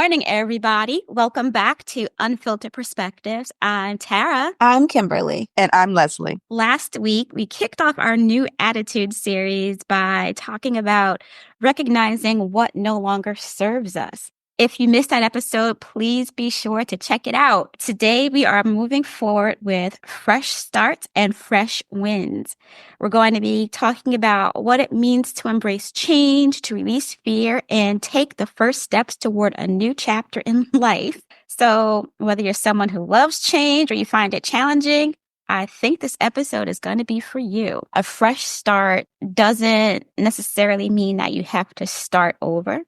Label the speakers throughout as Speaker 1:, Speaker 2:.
Speaker 1: morning, everybody. Welcome back to Unfiltered Perspectives. I'm Tara.
Speaker 2: I'm Kimberly.
Speaker 3: And I'm Leslie.
Speaker 1: Last week, we kicked off our new attitude series by talking about recognizing what no longer serves us. If you missed that episode, please be sure to check it out. Today, we are moving forward with fresh starts and fresh wins. We're going to be talking about what it means to embrace change, to release fear, and take the first steps toward a new chapter in life. So whether you're someone who loves change or you find it challenging, I think this episode is going to be for you. A fresh start doesn't necessarily mean that you have to start over.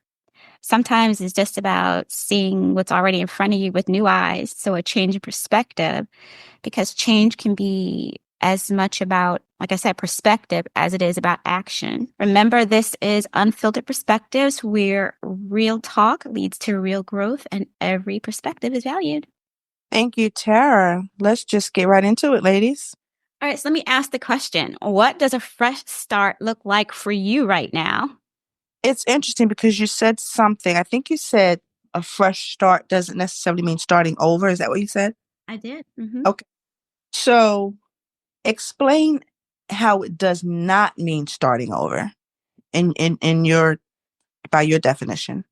Speaker 1: Sometimes it's just about seeing what's already in front of you with new eyes. So a change in perspective, because change can be as much about, like I said, perspective as it is about action. Remember, this is Unfiltered Perspectives, where real talk leads to real growth and every perspective is valued.
Speaker 3: Thank you, Tara. Let's just get right into it, ladies.
Speaker 1: All right, so let me ask the question. What does a fresh start look like for you right now?
Speaker 3: It's interesting because you said something. I think you said a fresh start doesn't necessarily mean starting over. Is that what you said?
Speaker 1: I did. Mm-hmm.
Speaker 3: Okay. So explain how it does not mean starting over in your by your definition.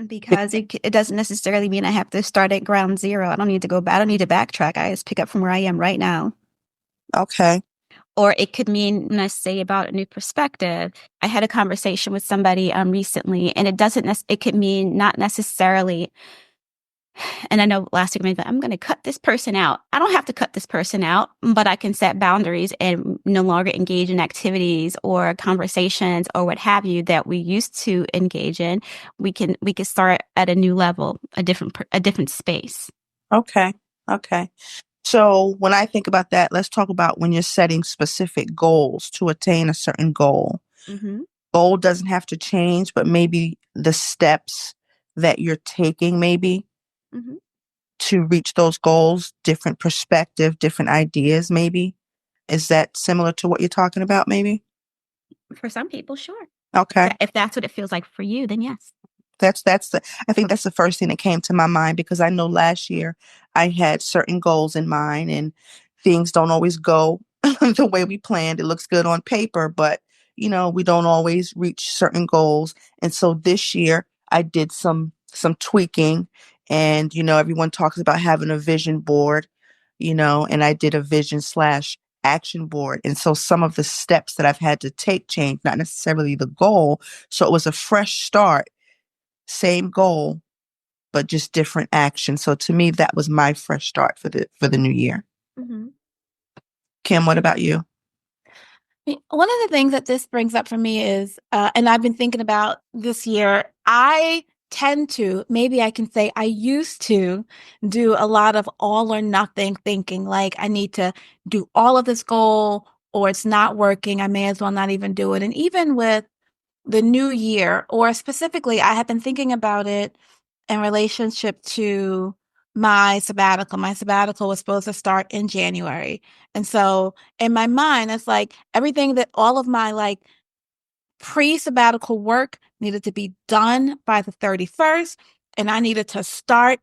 Speaker 1: Because it doesn't necessarily mean I have to start at ground zero. I don't need to go back. I don't need to backtrack. I just pick up from where I am right now.
Speaker 3: Okay.
Speaker 1: Or it could mean, when I say about a new perspective, I had a conversation with somebody recently, and it could mean not necessarily, and I know last week I meant, I'm going to cut this person out. I don't have to cut this person out, but I can set boundaries and no longer engage in activities or conversations or what have you that we used to engage in. We can start at a new level, a different space.
Speaker 3: Okay. So when I think about that, let's talk about when you're setting specific goals to attain a certain goal.
Speaker 1: Mm-hmm.
Speaker 3: Goal doesn't have to change, but maybe the steps that you're taking maybe
Speaker 1: Mm-hmm.
Speaker 3: to reach those goals, different perspective, different ideas maybe. Is that similar to what you're talking about maybe?
Speaker 1: For some people, sure.
Speaker 3: Okay.
Speaker 1: If that's what it feels like for you, then yes.
Speaker 3: I think that's the first thing that came to my mind because I know last year I had certain goals in mind and things don't always go the way we planned. It looks good on paper, but we don't always reach certain goals. And so this year I did some tweaking and everyone talks about having a vision board, and I did a vision/action board. And so some of the steps that I've had to take change, not necessarily the goal. So it was a fresh start. Same goal, but just different action. So to me, that was my fresh start for the new year.
Speaker 1: Mm-hmm.
Speaker 3: Kim, what about you?
Speaker 2: One of the things that this brings up for me is, and I've been thinking about this year, I tend to, maybe I can say I used to do a lot of all or nothing thinking, like I need to do all of this goal or it's not working. I may as well not even do it. And even with the new year, or specifically, I have been thinking about it in relationship to my sabbatical. My sabbatical was supposed to start in January. And so in my mind, it's like everything that all of my like pre-sabbatical work needed to be done by the 31st. And I needed to start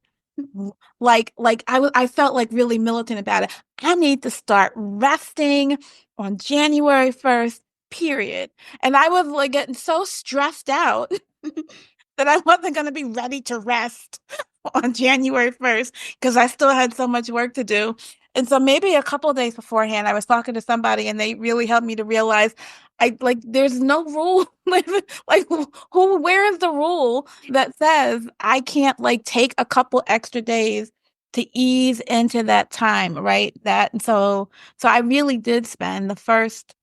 Speaker 2: I felt like really militant about it. I need to start resting on January 1st, period. And I was like getting so stressed out that I wasn't going to be ready to rest on January 1st because I still had so much work to do. And so maybe a couple of days beforehand, I was talking to somebody and they really helped me to realize there's no rule. Where is the rule that says I can't take a couple extra days to ease into that time, right? So I really did spend the first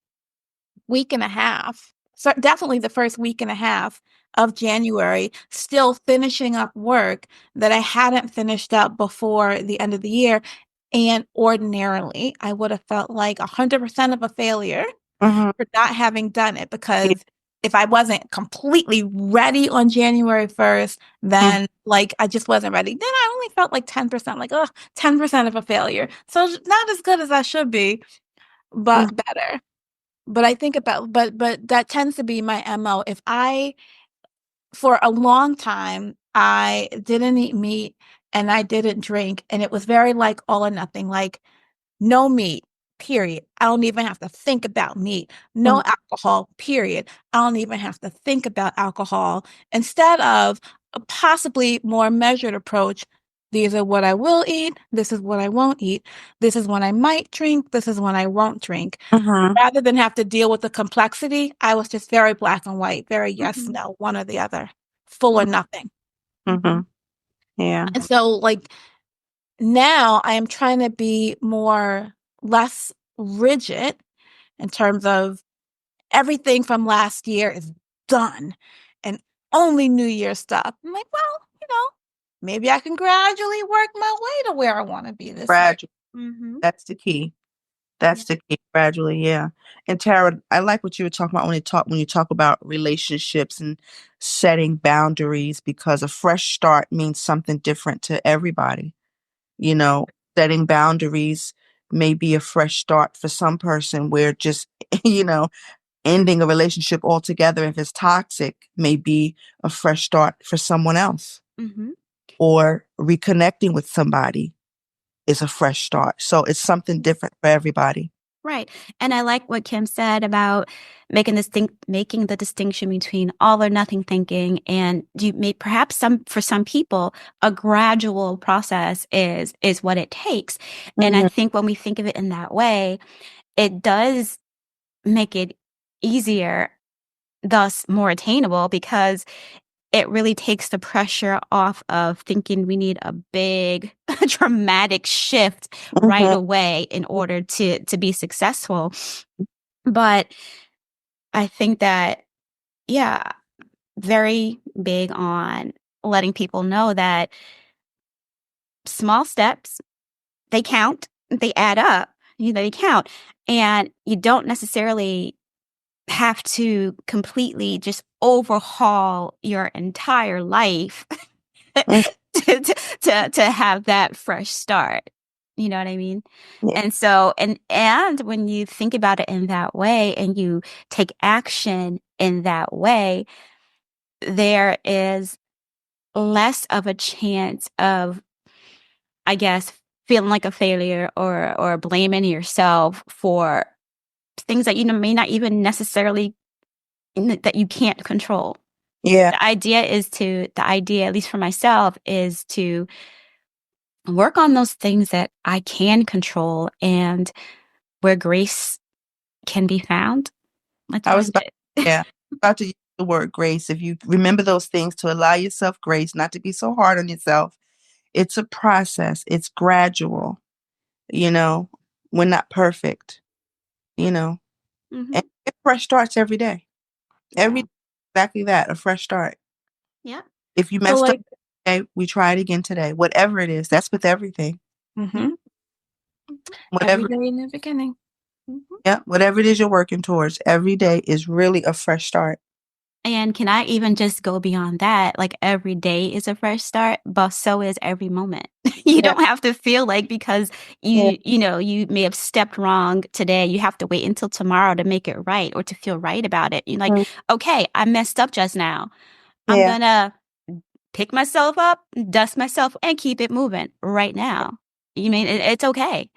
Speaker 2: week and a half, so definitely the first week and a half of January, still finishing up work that I hadn't finished up before the end of the year. And ordinarily, I would have felt like 100% of a failure for not having done it, because if I wasn't completely ready on January 1st, then I just wasn't ready. Then I only felt like 10%, 10% of a failure. So not as good as I should be, but better. But I think but that tends to be my MO. For a long time, I didn't eat meat and I didn't drink. And it was very like all or nothing, like no meat, period. I don't even have to think about meat. No
Speaker 3: Mhm.
Speaker 2: alcohol, period. I don't even have to think about alcohol. Instead of a possibly more measured approach, these are what I will eat. This is what I won't eat. This is when I might drink. This is when I won't drink.
Speaker 3: Mhm.
Speaker 2: Rather than have to deal with the complexity, I was just very black and white, very yes,
Speaker 1: Mhm.
Speaker 2: no, one or the other, full or nothing.
Speaker 1: Mhm.
Speaker 3: Mhm. Yeah.
Speaker 2: And so, like, now I am trying to be less rigid in terms of everything from last year is done and only New Year stuff. I'm like, well, maybe I can gradually work my way to where I want to be this year.
Speaker 3: Gradually.
Speaker 1: Mhm.
Speaker 3: That's the key.
Speaker 1: Yeah.
Speaker 3: That's the key. Gradually, yeah. And Tara, I like what you were talking about when you talk about relationships and setting boundaries, because a fresh start means something different to everybody. You know, setting boundaries may be a fresh start for some person, where just you know, ending a relationship altogether, if it's toxic, may be a fresh start for someone else.
Speaker 1: Mhm.
Speaker 3: Or reconnecting with somebody is a fresh start. So it's something different for everybody.
Speaker 1: Right. And I like what Kim said about making the distinction between all or nothing thinking, and you may perhaps for some people a gradual process is what it takes. And I
Speaker 3: Mhm.
Speaker 1: think when we think of it in that way, it does make it easier, thus more attainable, because it really takes the pressure off of thinking we need a big dramatic shift right
Speaker 3: Mhm.
Speaker 1: away in order to be successful. But I think that, yeah, very big on letting people know that small steps, they count, they add up, they count. And you don't necessarily have to completely just overhaul your entire life
Speaker 3: Mhm.
Speaker 1: to have that fresh start. You know what I mean?
Speaker 3: Yeah.
Speaker 1: And so, and when you think about it in that way and you take action in that way, there is less of a chance of, I guess, feeling like a failure or blaming yourself for things that may not even necessarily that you can't control.
Speaker 3: Yeah.
Speaker 1: The idea, at least for myself, is to work on those things that I can control and where grace can be found. Let's
Speaker 3: I was
Speaker 1: find
Speaker 3: about,
Speaker 1: it.
Speaker 3: yeah, about to use the word grace. If you remember those things, to allow yourself grace, not to be so hard on yourself. It's a process. It's gradual. You know, we're not perfect. You know, and
Speaker 1: Hmm.
Speaker 3: get fresh starts every day. Every
Speaker 1: Yeah.
Speaker 3: day, exactly that, a fresh start.
Speaker 1: Yeah.
Speaker 3: If you
Speaker 2: So,
Speaker 3: messed up
Speaker 2: like,
Speaker 3: today, we try it again today. Whatever it is, that's with everything.
Speaker 1: Yeah.
Speaker 2: mhm,
Speaker 1: Mhm.
Speaker 2: every
Speaker 3: Whatever,
Speaker 2: day in the beginning.
Speaker 1: Mhm.
Speaker 3: yeah, whatever it is you're working towards, every day is really a fresh start.
Speaker 1: And can I even just go beyond that? Like every day is a fresh start, but so is every moment. You
Speaker 3: Yeah,
Speaker 1: don't have to feel like because
Speaker 3: yeah,
Speaker 1: you may have stepped wrong today, you have to wait until tomorrow to make it right or to feel right about it. You're like,
Speaker 3: mm,
Speaker 1: okay, I messed up just now. I'm
Speaker 3: yeah,
Speaker 1: gonna pick myself up, dust myself, and keep it moving right now. You mean it's okay?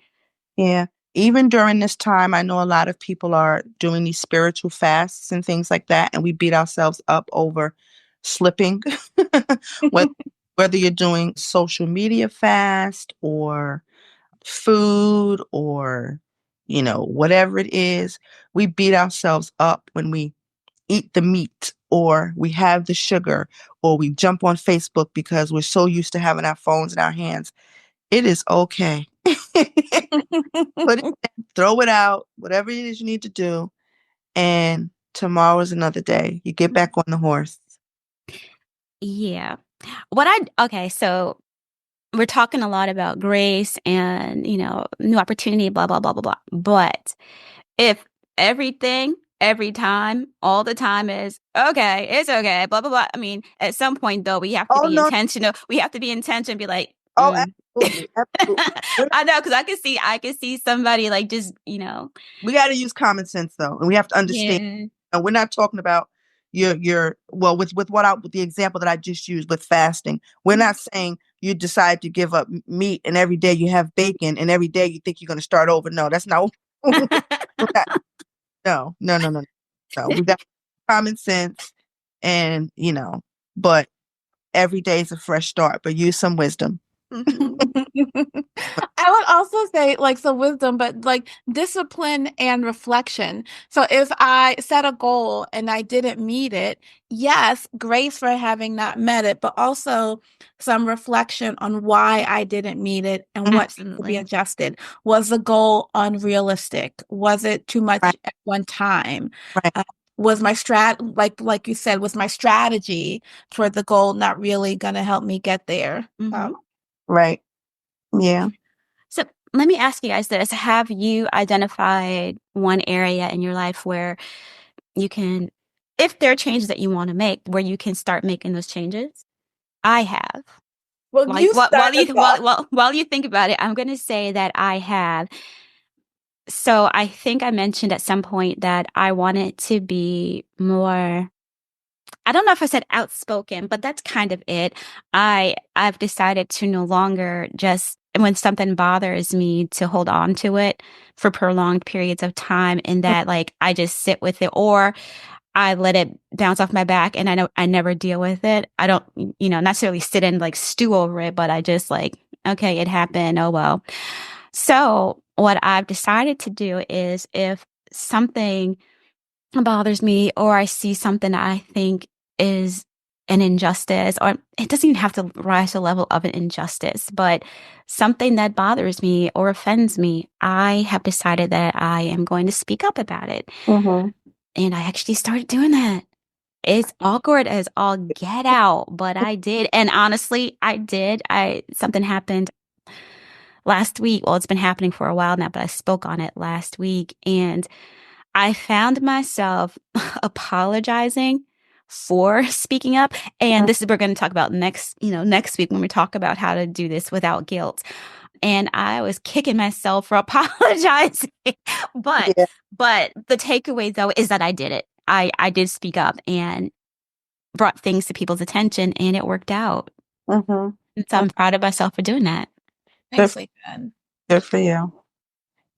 Speaker 3: yeah. Even during this time, I know a lot of people are doing these spiritual fasts and things like that, and we beat ourselves up over slipping. whether, whether you're doing social media fast or food or, whatever it is, we beat ourselves up when we eat the meat or we have the sugar or we jump on Facebook because we're so used to having our phones in our hands. It is okay. Put it in, throw it out, whatever it is you need to do. And tomorrow is another day. You get back on the horse.
Speaker 1: Yeah. Okay, so we're talking a lot about grace and, new opportunity, blah, blah, blah, blah, blah. But if everything, every time, all the time is okay, it's okay, blah, blah, blah. I mean, at some point, though, we have to
Speaker 3: Oh,
Speaker 1: be
Speaker 3: no.
Speaker 1: intentional. We have to be intentional and be like,
Speaker 3: Oh,
Speaker 1: mm.
Speaker 3: absolutely. Absolutely.
Speaker 1: I know, because I can see somebody like just,
Speaker 3: We got to use common sense, though. And we have to understand.
Speaker 1: yeah.
Speaker 3: And we're not talking about well, with with the example that I just used with fasting, we're not saying you decide to give up meat and every day you have bacon and every day you think you're going to start over. No, that's not. we're not- no, no, no, no, no. We got common sense, and but every day is a fresh start. But use some wisdom.
Speaker 2: I would also say like so wisdom, but like discipline and reflection. So if I set a goal and I didn't meet it, yes, grace for having not met it, but also some reflection on why I didn't meet it and what needs to be
Speaker 1: Absolutely.
Speaker 2: adjusted. Was the goal unrealistic? Was it too much
Speaker 3: Right,
Speaker 2: at one time?
Speaker 3: right,
Speaker 2: Was my like you said, was my strategy toward the goal not really going to help me get there?
Speaker 1: Mhm.
Speaker 3: right. Yeah.
Speaker 1: So let me ask you guys this. Have you identified one area in your life where you can, if there are changes that you want to make, where you can start making those changes? I have.
Speaker 2: Well, you start us off.
Speaker 1: While you think about it, I'm going to say that I have. So I think I mentioned at some point that I wanted to be more, I don't know if I said outspoken, but that's kind of it. I've decided to no longer just when something bothers me to hold on to it for prolonged periods of time, in that like I just sit with it, or I let it bounce off my back and I know I never deal with it. I don't, necessarily sit and like stew over it, but I just like, okay, it happened. Oh, well. So what I've decided to do is if something bothers me or I see something I think is an injustice, or it doesn't even have to rise to the level of an injustice, but something that bothers me or offends me, I have decided that I am going to speak up about it.
Speaker 3: Mm-hmm.
Speaker 1: And I actually started doing that. It's awkward as all get out, but I did. And honestly, I did. Something happened last week. Well, it's been happening for a while now, but I spoke on it last week and I found myself apologizing for speaking up. And this is, we're going to talk about next week when we talk about how to do this without guilt. And I was kicking myself for apologizing. but,
Speaker 3: Yeah.
Speaker 1: but the takeaway though is that I did it. I did speak up and brought things to people's attention and it worked out.
Speaker 3: Mm-hmm.
Speaker 1: And so I'm proud of myself for doing that.
Speaker 2: Nicely done.
Speaker 3: Good for you.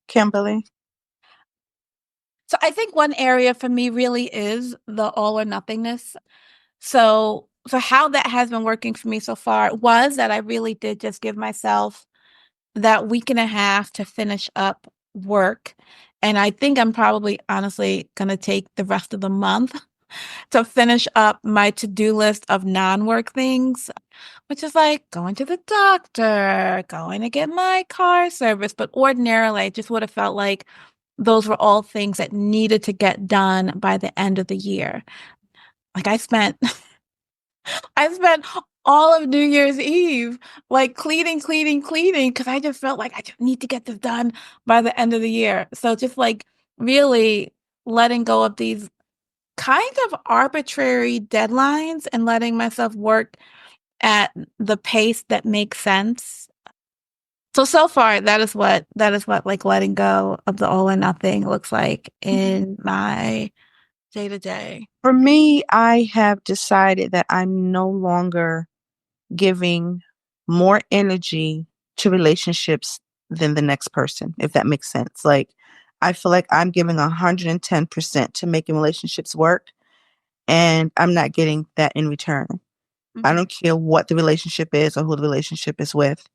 Speaker 3: Kimberly?
Speaker 2: So I think one area for me really is the all or nothingness. So how that has been working for me so far was that I really did just give myself that week and a half to finish up work. And I think I'm probably honestly going to take the rest of the month to finish up my to-do list of non-work things, which is like going to the doctor, going to get my car service. But ordinarily, I just would have felt like those were all things that needed to get done by the end of the year. Like I spent all of New Year's Eve like cleaning, because I just felt like I just need to get this done by the end of the year. So just like really letting go of these kind of arbitrary deadlines and letting myself work at the pace that makes sense. So far that is what like letting go of the all or nothing looks like in my day to day.
Speaker 3: For me, I have decided that I'm no longer giving more energy to relationships than the next person, if that makes sense. Like, I feel like I'm giving 110% to making relationships work, and I'm not getting that in return. I don't care what the relationship is or who the relationship is with.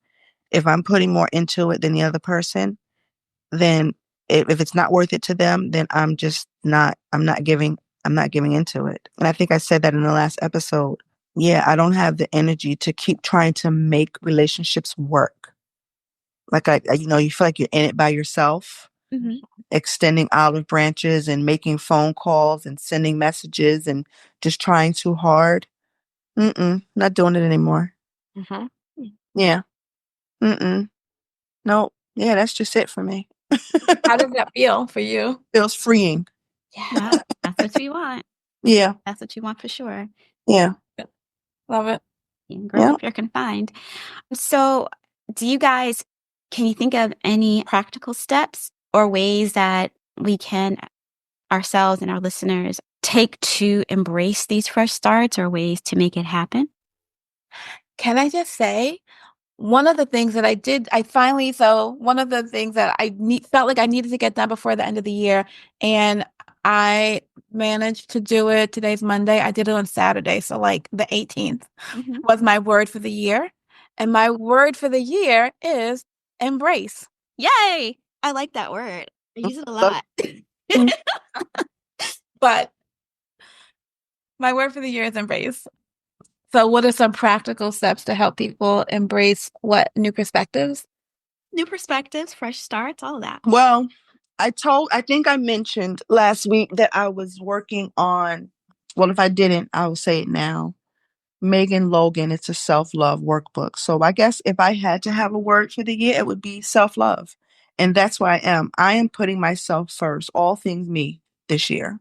Speaker 3: If I'm putting more into it than the other person, then if it's not worth it to them, then I'm not giving into it. And I think I said that in the last episode. Yeah, I don't have the energy to keep trying to make relationships work. Like you feel like you're in it by yourself,
Speaker 1: Mhm.
Speaker 3: extending olive branches and making phone calls and sending messages and just trying too hard. Not doing it anymore.
Speaker 2: Mhm.
Speaker 3: Yeah. Mm-mm. No. Yeah, that's just it for me.
Speaker 2: How does that feel for you?
Speaker 3: Feels freeing.
Speaker 1: Yeah, that's what we want.
Speaker 3: Yeah.
Speaker 1: That's what you want for sure.
Speaker 3: Yeah.
Speaker 2: Love it.
Speaker 1: And growth
Speaker 3: Yeah.
Speaker 1: up you're confined. So, can you think of any practical steps or ways that we can ourselves and our listeners take to embrace these fresh starts or ways to make it happen?
Speaker 2: Can I just say, one of the things that I did, one of the things that felt like I needed to get done before the end of the year, and I managed to do it. Today's Monday. I did it on Saturday. So like the 18th
Speaker 1: Mhm.
Speaker 2: was my word for the year. And my word for the year is embrace.
Speaker 1: Yay! I like that word. I use it a lot.
Speaker 2: But my word for the year is embrace. So what are some practical steps to help people embrace what new perspectives?
Speaker 1: New perspectives, fresh starts, all of that.
Speaker 3: Well, I think I mentioned last week that I was working on, well, if I didn't, I will say it now. Megan Logan, it's a self love workbook. So I guess if I had to have a word for the year, it would be self love. And that's where I am. I am putting myself first, all things me this year.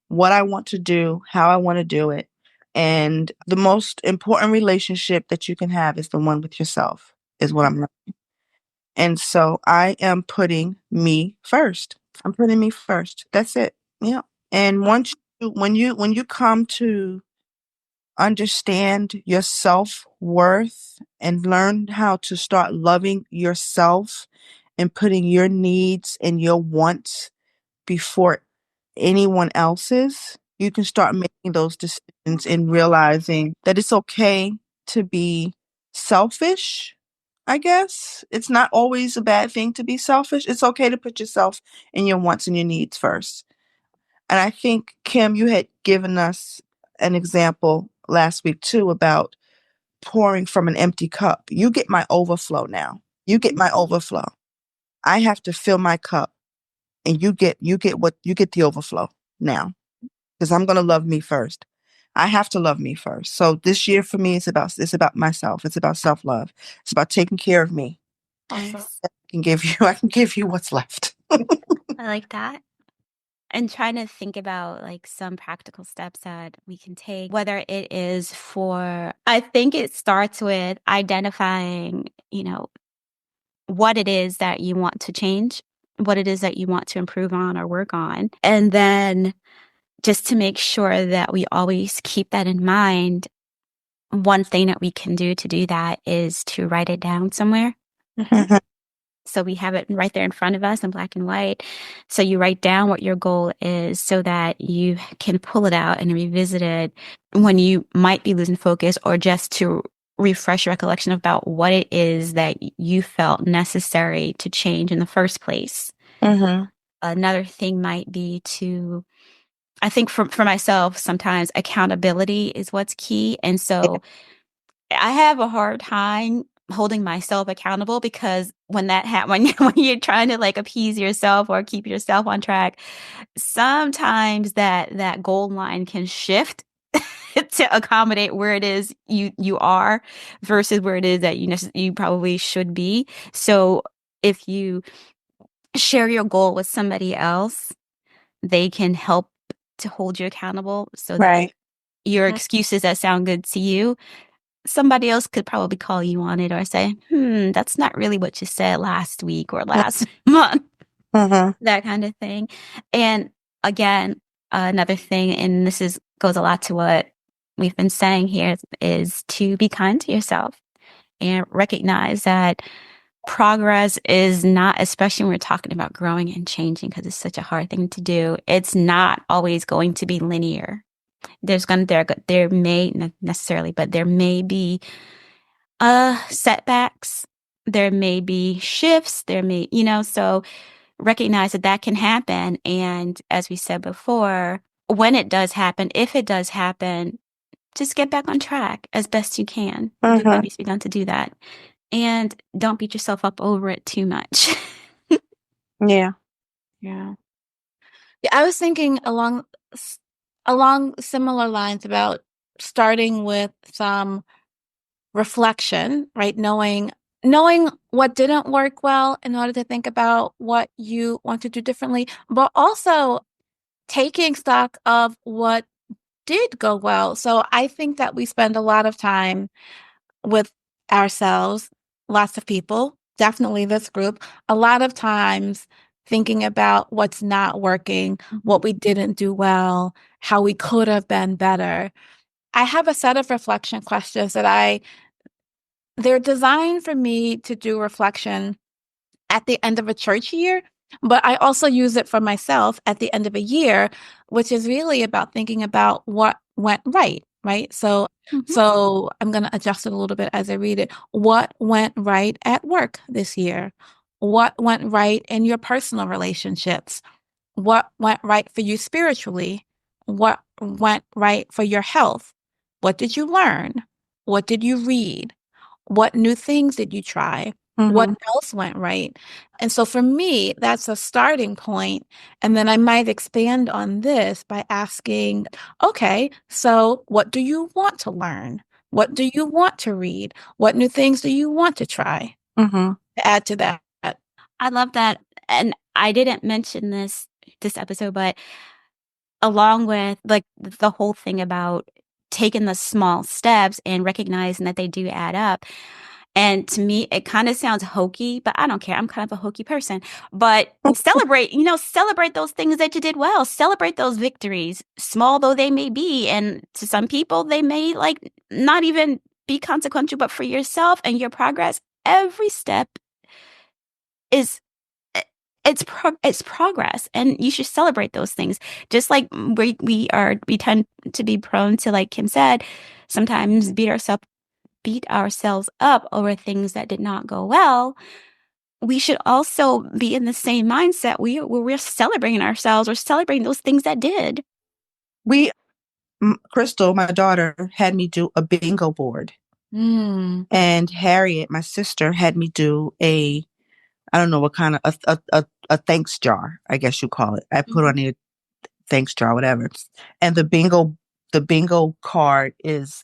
Speaker 3: What I want to do, how I want to do it. And the most important relationship that you can have is the one with yourself, is what I'm learning. And so I am putting me first. I'm putting me first. That's it. Yeah. And when you come to understand your self-worth and learn how to start loving yourself and putting your needs and your wants before anyone else's, you can start making those decisions and realizing that it's okay to be selfish. I guess it's not always a bad thing to be selfish. It's okay to put yourself and your wants and your needs first. And I think, Kim, you had given us an example last week too about pouring from an empty cup. You get my overflow now. You get my overflow. I have to fill my cup, and you get the overflow now, because I'm going to love me first. I have to love me first. So this year for me, it's about myself. It's about self-love. It's about taking care of me.
Speaker 1: Nice.
Speaker 3: I can give you what's left.
Speaker 1: I like that. And trying to think about like some practical steps that we can take, whether it is I think it starts with identifying, what it is that you want to change, what it is that you want to improve on or work on. And then just to make sure that we always keep that in mind, one thing that we can do to do that is to write it down somewhere.
Speaker 3: Mhm.
Speaker 1: So we have it right there in front of us in black and white. So you write down what your goal is so that you can pull it out and revisit it when you might be losing focus, or just to refresh recollection about what it is that you felt necessary to change in the first place.
Speaker 3: Mhm.
Speaker 1: Another thing might be I think for myself, sometimes accountability is what's key. And so I have a hard time holding myself accountable, because when that when you're trying to like appease yourself or keep yourself on track, sometimes that goal line can shift to accommodate where it is you are versus where it is that you probably should be. So if you share your goal with somebody else, they can help to hold you accountable, so that
Speaker 3: Right.
Speaker 1: your excuses that sound good to you, somebody else could probably call you on it or say, that's not really what you said last week or last month,
Speaker 3: Mhm.
Speaker 1: that kind of thing. And again, another thing, and goes a lot to what we've been saying here, is to be kind to yourself and recognize that progress is not, especially when we're talking about growing and changing, because it's such a hard thing to do, it's not always going to be linear. There may not necessarily, but there may be setbacks, there may be shifts, so recognize that can happen. And as we said before, when it does happen, if it does happen, just get back on track as best you can. Do what needs to be done to do that. And don't beat yourself up over it too much.
Speaker 3: Yeah.
Speaker 2: Yeah. Yeah, I was thinking along similar lines about starting with some reflection, right? Knowing what didn't work well in order to think about what you want to do differently, but also taking stock of what did go well. So I think that we spend a lot of time with ourselves, lots of people, definitely this group, a lot of times thinking about what's not working, what we didn't do well, how we could have been better. I have a set of reflection questions they're designed for me to do reflection at the end of a church year, but I also use it for myself at the end of a year, which is really about thinking about what went right, right? So,
Speaker 1: Mhm.
Speaker 2: so I'm going to adjust it a little bit as I read it. What went right at work this year? What went right in your personal relationships? What went right for you spiritually? What went right for your health? What did you learn? What did you read? What new things did you try? What
Speaker 3: Mm-hmm.
Speaker 2: else went right? And so for me, that's a starting point. And then I might expand on this by asking, okay, so what do you want to learn? What do you want to read? What new things do you want to try?
Speaker 3: Mm-hmm.
Speaker 2: To add to that.
Speaker 1: I love that. And I didn't mention this episode, but along with like the whole thing about taking the small steps and recognizing that they do add up. And to me, it kind of sounds hokey, but I don't care. I'm kind of a hokey person. But celebrate those things that you did well. Celebrate those victories, small though they may be. And to some people, they may like not even be consequential, but for yourself and your progress, every step is it's progress, and you should celebrate those things. Just like we tend to be prone to, like Kim said, sometimes beat ourselves up over things that did not go well. We should also be in the same mindset where we're celebrating ourselves or celebrating those things that did.
Speaker 3: We, Crystal, my daughter, had me do a bingo board,
Speaker 2: Mm.
Speaker 3: and Harriet, my sister, had me do I don't know what kind of a thanks jar, I guess you call it. I put on
Speaker 1: Mhm.
Speaker 3: a thanks jar, whatever. And the bingo card is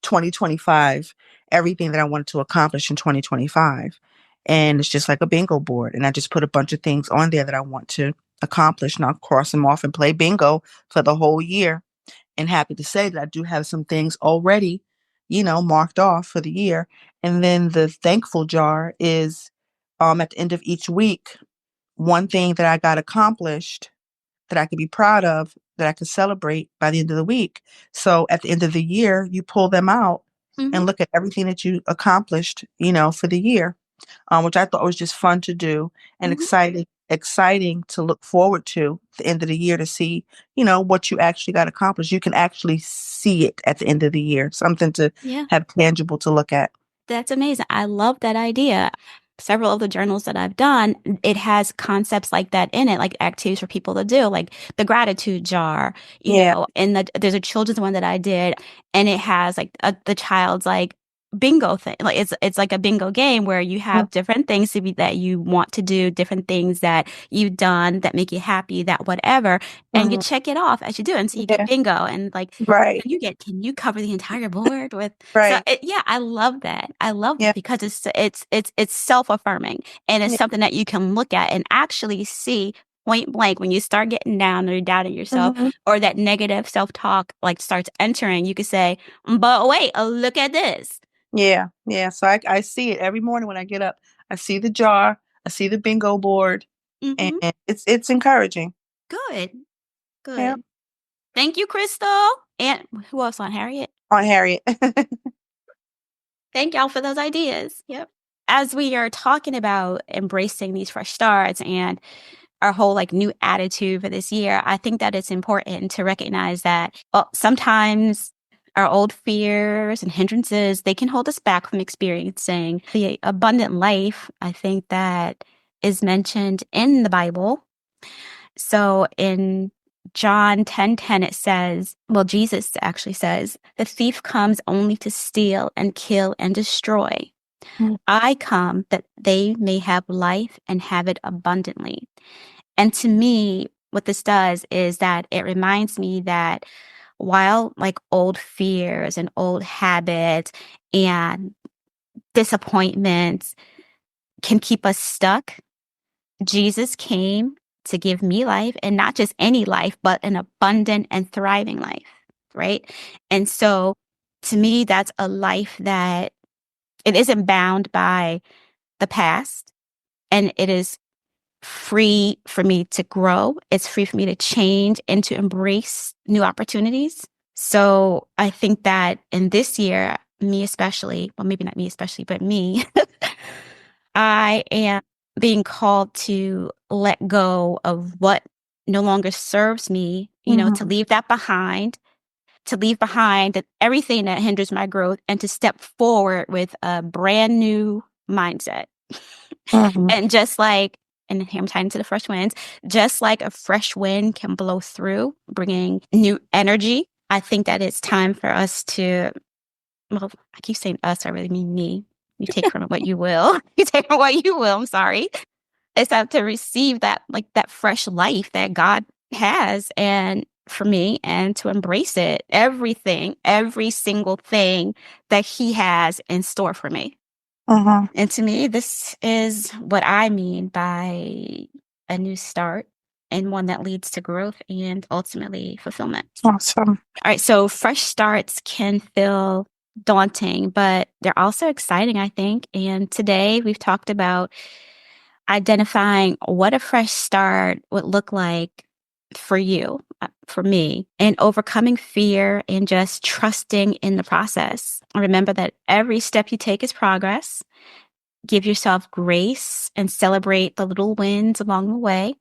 Speaker 3: 2025, everything that I wanted to accomplish in 2025. And it's just like a bingo board. And I just put a bunch of things on there that I want to accomplish, and I'll cross them off and play bingo for the whole year. And happy to say that I do have some things already, marked off for the year. And then the thankful jar is at the end of each week, one thing that I got accomplished that I could be proud of, that I could celebrate by the end of the week. So at the end of the year, you pull them out
Speaker 1: Mhm.
Speaker 3: and look at everything that you accomplished, for the year, which I thought was just fun to do and
Speaker 1: Mhm.
Speaker 3: exciting to look forward to at the end of the year to see, what you actually got accomplished. You can actually see it at the end of the year, something to
Speaker 1: Yeah.
Speaker 3: have tangible to look at.
Speaker 1: That's amazing. I love that idea. Several of the journals that I've done, it has concepts like that in it, like activities for people to do, like the gratitude jar,
Speaker 3: Yeah.
Speaker 1: and there's a children's one that I did, and it has like the child's like bingo thing. Like it's like a bingo game where you
Speaker 3: Mm.
Speaker 1: have different things that you want to do, different things that you've done that make you happy, that whatever, and you
Speaker 3: Mhm.
Speaker 1: check it off as you do it, and so you get
Speaker 3: Yeah.
Speaker 1: bingo, and like
Speaker 3: Right.
Speaker 1: can you cover the entire board with
Speaker 3: Right.
Speaker 1: yeah, I love that. I love
Speaker 3: Yeah.
Speaker 1: that because it's self-affirming, and it's
Speaker 3: Yeah.
Speaker 1: something that you can look at and actually see point blank when you start getting down or you're doubting yourself
Speaker 3: Mhm.
Speaker 1: or that negative self-talk like starts entering, you could say, but wait, look at this.
Speaker 3: Yeah, yeah. So I see it every morning when I get up. I see the jar, I see the bingo board, and
Speaker 1: Hmm.
Speaker 3: it's encouraging.
Speaker 1: Good,
Speaker 3: Yeah,
Speaker 1: good. Thank you, Crystal. And who else on Harriet?
Speaker 3: on Harriet.
Speaker 1: Thank y'all for those ideas. Yep. As we are talking about embracing these fresh starts and our whole like new attitude for this year, I think that it's important to recognize that, well, sometimes our old fears and hindrances, they can hold us back from experiencing the abundant life, I think, that is mentioned in the Bible. So in John 10:10, it says, well, Jesus actually says, the thief comes only to steal and kill and destroy.
Speaker 3: Mm.
Speaker 1: I come that they may have life and have it abundantly. And to me, what this does is that it reminds me that while like old fears and old habits and disappointments can keep us stuck, Jesus came to give me life, and not just any life, but an abundant and thriving life, right? And so to me, that's a life that it isn't bound by the past, and it is free for me to grow. It's free for me to change and to embrace new opportunities. So I think that in this year, me especially, well, maybe not me especially, but me, I am being called to let go of what no longer serves me, to leave that behind, everything that hinders my growth and to step forward with a brand new mindset. And just like, and here I'm tying into the fresh winds, just like a fresh wind can blow through, bringing new energy, I think that it's time for us to, well, I keep saying us, I really mean me. You take from it what you will. You take from what you will. I'm sorry. It's time to receive that, like that fresh life that God has and for me and to embrace it. Everything, every single thing that He has in store for me. And to me, this is what I mean by a new start and one that leads to growth and ultimately fulfillment.
Speaker 3: Awesome.
Speaker 1: All right. So fresh starts can feel daunting, but they're also exciting, I think. And today we've talked about identifying what a fresh start would look like for you, for me, and overcoming fear and just trusting in the process. Remember that every step you take is progress. Give yourself grace and celebrate the little wins along the way.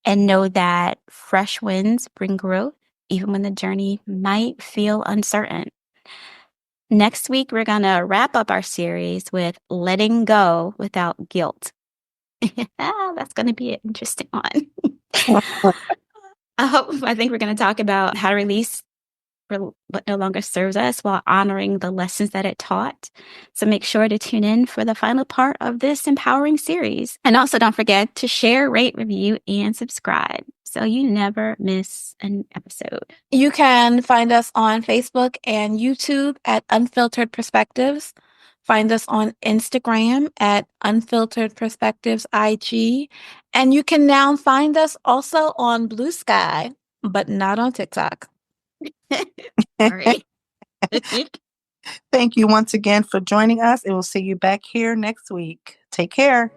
Speaker 1: And know that fresh winds bring growth, even when the journey might feel uncertain. Next week, we're going to wrap up our series with letting go without guilt. That's going to be an interesting one. I think we're going to talk about how to release what no longer serves us while honoring the lessons that it taught. So make sure to tune in for the final part of this empowering series. And also don't forget to share, rate, review, and subscribe so you never miss an episode.
Speaker 2: You can find us on Facebook and YouTube at Unfiltered Perspectives. Find us on Instagram at Unfiltered Perspectives IG. And you can now find us also on Blue Sky, but not on TikTok.
Speaker 1: Sorry.
Speaker 3: Thank you once again for joining us, and we'll see you back here next week. Take care.